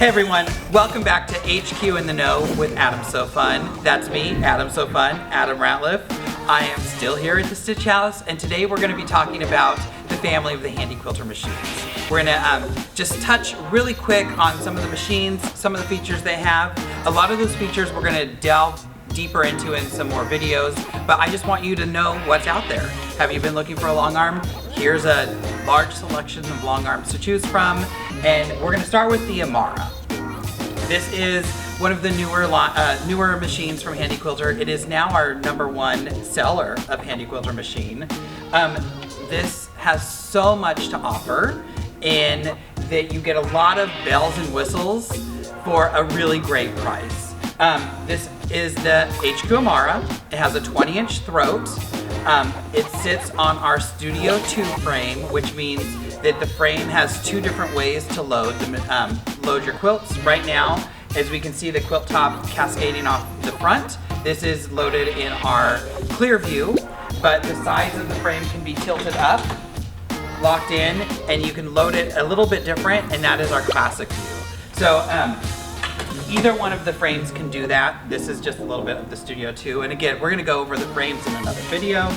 Hey everyone, welcome back to HQ in the Know with AdamSoFun. That's me, AdamSoFun, Adam Ratliff. I am still here at the Stitchhouse, and today we're going to be talking about the family of the Handi-Quilter machines. We're going to just touch really quick on some of the machines, some of the features they have. A lot of those features we're going to delve deeper into in some more videos, but I just want you to know what's out there. Have you been looking for a long arm? Here's a large selection of long arms to choose from, and we're going to start with the Amara. This is one of the newer machines from Handi-Quilter. It is now our #1 seller of Handi-Quilter machine. This has so much to offer in that you get a lot of bells and whistles for a really great price. This is the HQ Amara. It has a 20-inch throat. It sits on our Studio 2 frame, which means that the frame has two different ways to load your quilts. Right now, as we can see the quilt top cascading off the front, this is loaded in our clear view, but the sides of the frame can be tilted up, locked in, and you can load it a little bit different, and that is our classic view. So either one of the frames can do that. This is just a little bit of the Studio 2, and again, we're going to go over the frames in another video.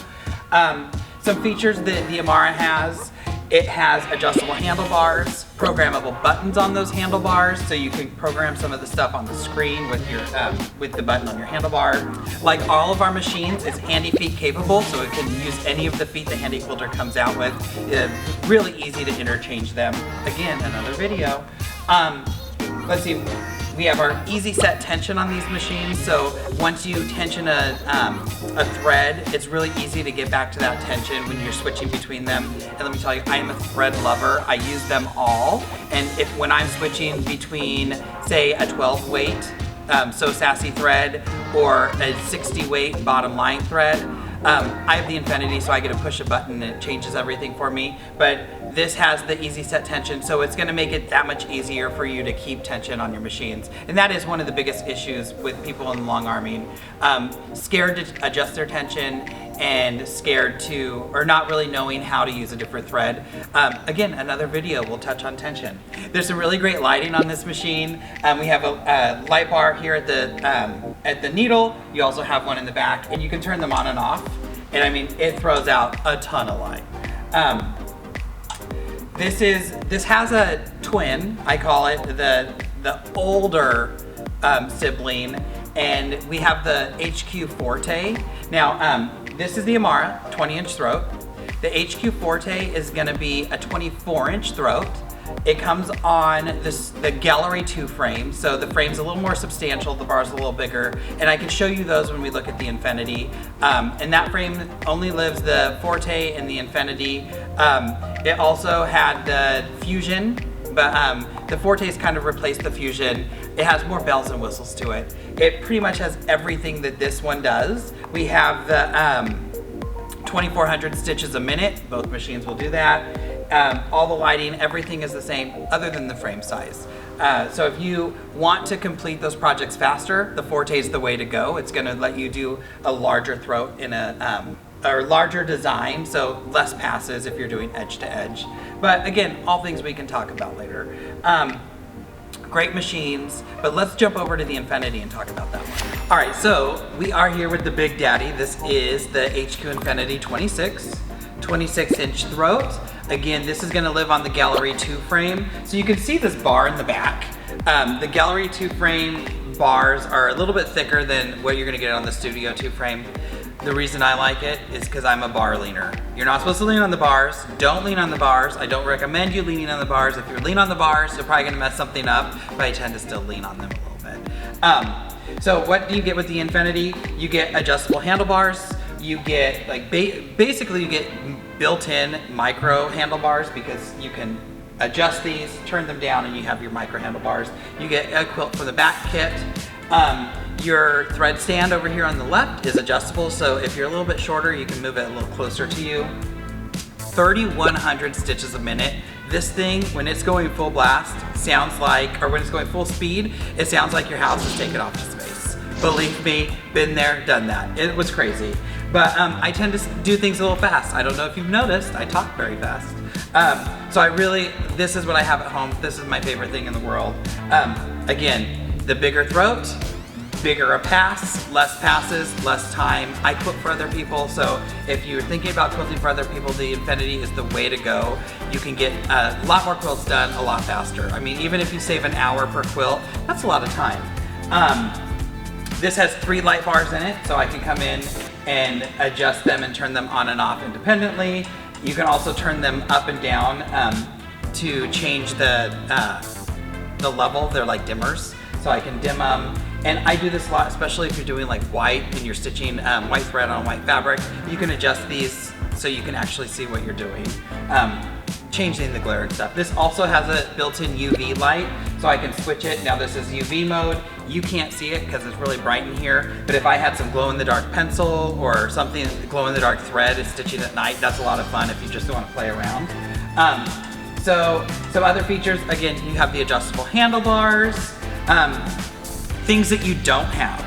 Some features that the Amara has: it has adjustable handlebars, programmable buttons on those handlebars, so you can program some of the stuff on the screen with your with the button on your handlebar. Like all of our machines, it's Handi feet capable, so it can use any of the feet the Handi-Quilter comes out with. Really easy to interchange them. Again, another video. Let's see. We have our easy set tension on these machines, so once you tension a thread, it's really easy to get back to that tension when you're switching between them. And let me tell you, I am a thread lover. I use them all, and when I'm switching between, say, a 12 weight So Sassy thread or a 60 weight bottom line thread, I have the Infinity, so I get to push a button and it changes everything for me. But this has the easy set tension, so it's going to make it that much easier for you to keep tension on your machines. And that is one of the biggest issues with people in long arming. Scared to adjust their tension and scared to, or not really knowing how to use a different thread. Again, another video will touch on tension. There's some really great lighting on this machine. We have a light bar here at the needle. You also have one in the back, and you can turn them on and off. And I mean, it throws out a ton of light. This has a twin, I call it, the older sibling, and we have the HQ Forte. Now, this is the Amara, 20-inch throat. The HQ Forte is gonna be a 24-inch throat. It comes on the Gallery 2 frame, so the frame's a little more substantial, the bar's a little bigger, and I can show you those when we look at the Infinity. And that frame only lives the Forte and the Infinity. It also had the Fusion, but the Forte's kind of replaced the Fusion. It has more bells and whistles to it. It pretty much has everything that this one does. We have the 2400 stitches a minute. Both machines will do that. All the lighting, everything is the same other than the frame size. So if you want to complete those projects faster, the Forte is the way to go. It's going to let you do a larger throat in a larger design, so less passes if you're doing edge to edge. But again, all things we can talk about later. Great machines, but let's jump over to the Infinity and talk about that one. All right, so we are here with the Big Daddy. This is the HQ Infinity 26-inch throat. Again, this is gonna live on the Gallery 2 frame. So you can see this bar in the back. The Gallery 2 frame bars are a little bit thicker than what you're gonna get on the Studio 2 frame. The reason I like it is because I'm a bar leaner. You're not supposed to lean on the bars. Don't lean on the bars. I don't recommend you leaning on the bars. If you lean on the bars, you're probably gonna mess something up, but I tend to still lean on them a little bit. So what do you get with the Infinity? You get adjustable handlebars. You get, like, basically you get built-in micro handlebars because you can adjust these, turn them down, and you have your micro handlebars. You get a quilt for the back kit. Your thread stand over here on the left is adjustable, so if you're a little bit shorter, you can move it a little closer to you. 3,100 stitches a minute. This thing, when it's going full blast, sounds like, or when it's going full speed, it sounds like your house is taking off to space. Believe me, been there, done that. It was crazy. But I tend to do things a little fast. I don't know if you've noticed, I talk very fast. So this is what I have at home. This is my favorite thing in the world. Again, the bigger throat, bigger a pass, less passes, less time. I quilt for other people, so if you're thinking about quilting for other people, the Infinity is the way to go. You can get a lot more quilts done a lot faster. I mean, even if you save an hour per quilt, that's a lot of time. This has 3 light bars in it, so I can come in and adjust them and turn them on and off independently. You can also turn them up and down to change the level. They're like dimmers, so I can dim them. And I do this a lot, especially if you're doing like white and you're stitching white thread on white fabric. You can adjust these so you can actually see what you're doing. Changing the glare and stuff. This also has a built-in UV light, so I can switch it. Now this is UV mode. You can't see it because it's really bright in here, but if I had some glow-in-the-dark pencil or something, glow-in-the-dark thread is stitching at night, that's a lot of fun if you just want to play around. So some other features, again, you have the adjustable handlebars, things that you don't have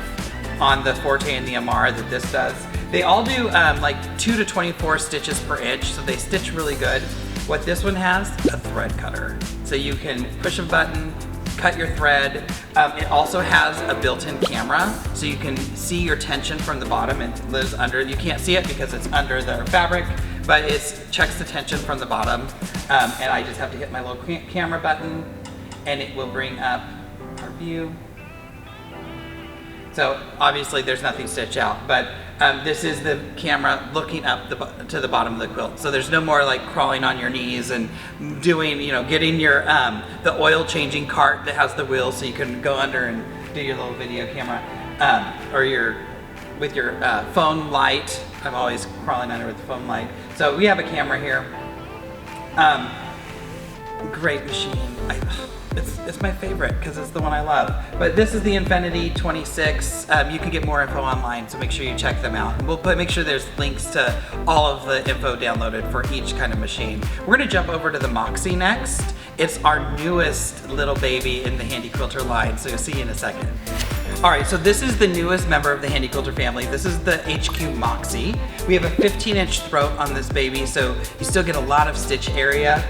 on the Forte and the Amara that this does. They all do like 2 to 24 stitches per inch, so they stitch really good. What this one has, a thread cutter. So you can push a button, cut your thread. It also has a built-in camera, so you can see your tension from the bottom. It lives under, you can't see it because it's under the fabric, but it checks the tension from the bottom. And I just have to hit my little camera button and it will bring up our view. So obviously there's nothing stitched out, but this is the camera looking up to the bottom of the quilt. So there's no more like crawling on your knees and doing, getting your, the oil changing cart that has the wheels so you can go under and do your little video camera, or with your phone light. I'm always crawling under with the phone light. So we have a camera here. Great machine. It's my favorite because it's the one I love. But this is the Infinity 26. You can get more info online, so make sure you check them out. We'll make sure there's links to all of the info downloaded for each kind of machine. We're gonna jump over to the Moxie next. It's our newest little baby in the Handi-Quilter line, so you'll see in a second. All right, so this is the newest member of the Handi-Quilter family. This is the HQ Moxie. We have a 15-inch throat on this baby, so you still get a lot of stitch area.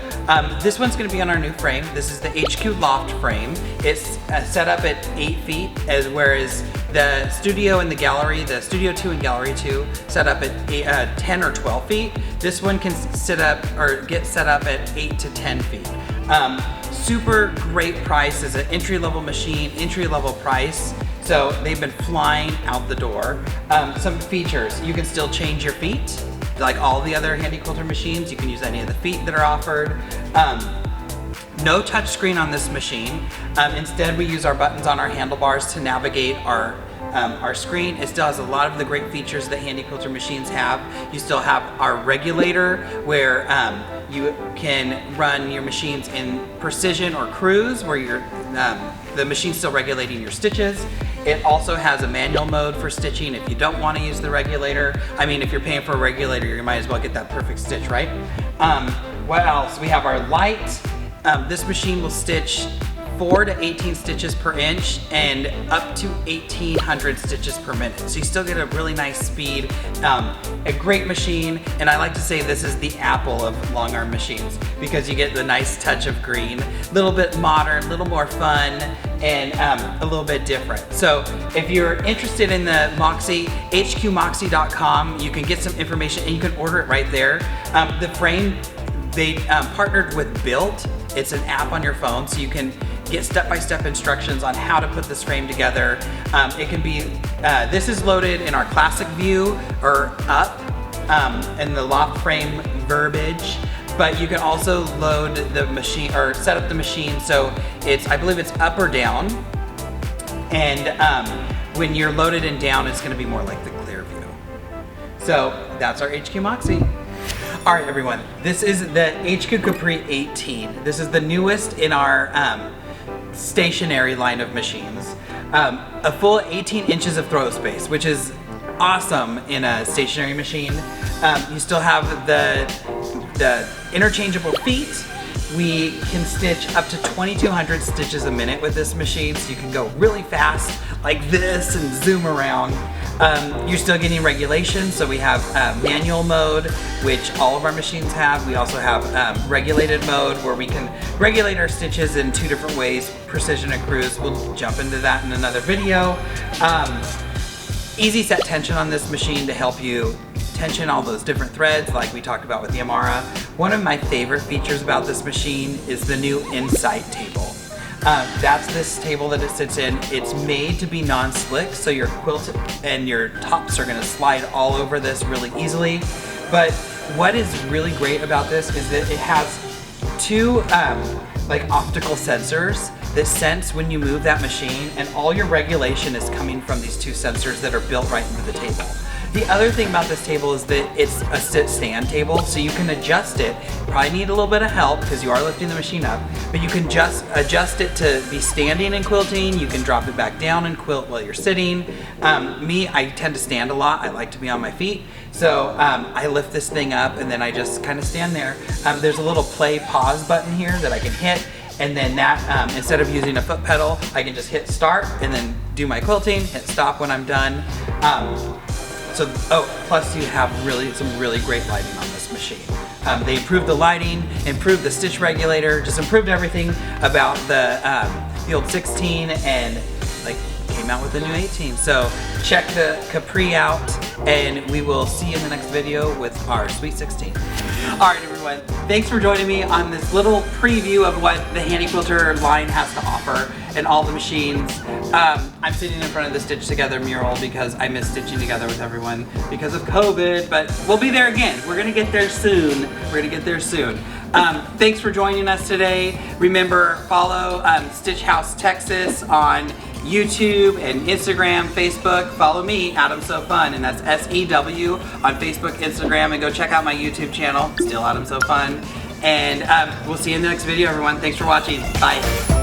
This one's gonna be on our new frame. This is the HQ Loft frame. It's set up at 8 feet, whereas the Studio and the Gallery, the Studio 2 and Gallery 2, set up at 10 or 12 feet. This one can sit up or get set up at 8 to 10 feet. Super great price. Is an entry-level machine, entry-level price. So they've been flying out the door. Some features, you can still change your feet. Like all the other Handi-Quilter machines, you can use any of the feet that are offered. No touch screen on this machine. Instead, we use our buttons on our handlebars to navigate our screen. It still has a lot of the great features that Handi-Quilter machines have. You still have our regulator where you can run your machines in precision or cruise where the machine's still regulating your stitches. It also has a manual mode for stitching if you don't want to use the regulator. I mean, if you're paying for a regulator, you might as well get that perfect stitch, right? What else? We have our light. This machine will stitch 4 to 18 stitches per inch and up to 1,800 stitches per minute. So you still get a really nice speed, a great machine, and I like to say this is the Apple of Longarm machines because you get the nice touch of green, a little bit modern, a little more fun, and a little bit different. So if you're interested in the Moxie, hqmoxie.com, you can get some information and you can order it right there. The frame, they partnered with Built. It's an app on your phone, so you can get step-by-step instructions on how to put this frame together. It can be, this is loaded in our classic view or up in the loft frame verbiage, but you can also load the machine or set up the machine so I believe it's up or down, and when you're loaded and down, it's gonna be more like the clear view. So that's our HQ Moxie. All right, everyone, this is the HQ Capri 18. This is the newest in our stationary line of machines. A full 18 inches of throw space, which is awesome in a stationary machine. You still have the interchangeable feet. We can stitch up to 2,200 stitches a minute with this machine, so you can go really fast like this and zoom around. You're still getting regulation, so we have manual mode, which all of our machines have. We also have regulated mode, where we can regulate our stitches in 2 different ways, precision and cruise. We'll jump into that in another video. Easy set tension on this machine to help you tension all those different threads like we talked about with the Amara. One of my favorite features about this machine is the new Insight table. That's this table that it sits in. It's made to be non-slick, so your quilt and your tops are gonna slide all over this really easily. But what is really great about this is that it has 2 like optical sensors that sense when you move that machine, and all your regulation is coming from these 2 sensors that are built right into the table. The other thing about this table is that it's a sit-stand table, so you can adjust it. Probably need a little bit of help because you are lifting the machine up, but you can just adjust it to be standing and quilting. You can drop it back down and quilt while you're sitting. Me, I tend to stand a lot. I like to be on my feet, so I lift this thing up and then I just kind of stand there. There's a little play pause button here that I can hit, and then that, instead of using a foot pedal, I can just hit start and then do my quilting, hit stop when I'm done. Plus you have some really great lighting on this machine. They improved the lighting, improved the stitch regulator, just improved everything about the old 16, and like came out with the new 18. So check the Capri out, and we will see you in the next video with our Sweet 16. All right, everyone, thanks for joining me on this little preview of what the Handi-Quilter line has to offer and all the machines. I'm sitting in front of the Stitch Together mural because I miss stitching together with everyone because of COVID, but we'll be there again. We're gonna get there soon. Thanks for joining us today. Remember, follow Stitchhouse Texas on YouTube and Instagram, Facebook. Follow me, AdamSoFun, and that's SEW on Facebook, Instagram, and go check out my YouTube channel, still AdamSoFun. And we'll see you in the next video, everyone. Thanks for watching. Bye.